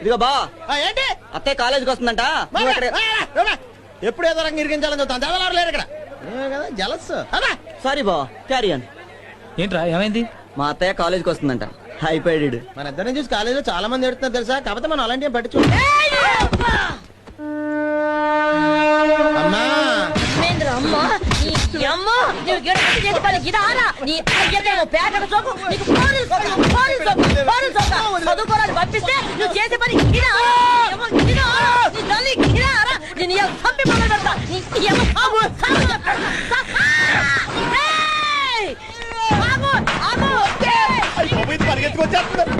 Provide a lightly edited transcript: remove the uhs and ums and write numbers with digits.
ఇదిగో బా ఏంటి అత్తయ్య కాలేజీకి వస్తుందంట నువ్వు అక్కడే- ఎప్పుడు ఏదో రంగం ఇరికించాలని చూస్తాను చదవలేరు లేరు ఇక్కడ కదా జలస్ సారీ బా క్యారీ ఆన్. ఏంట్రా ఏమైంది? మా అత్తయ్య కాలేజీకి వస్తుందంట. హైపైడెడ్. మన ఇద్దరిని చూసి కాలేజీలో చాలా మంది ఎడుతున్నారు తెలుసా, కాకపోతే మనం అలాంటి పట్టించు. అమ్మా అమ్మా నీ అమ్మ నువ్వు గెలిచి చేసి పని గిదారా నీ అయ్యేమో పేటకు సోకు నీకు చదువుకోరాని పంపిస్తే నువ్వు చేసే పని గిదా నీ తల్లి గిదారా నేను చంపి మొదలు పెడతా నీ అమ్మ సాగు సాగు చెప్తాను. పరిగెత్తుకొచ్చేస్తున్నారు.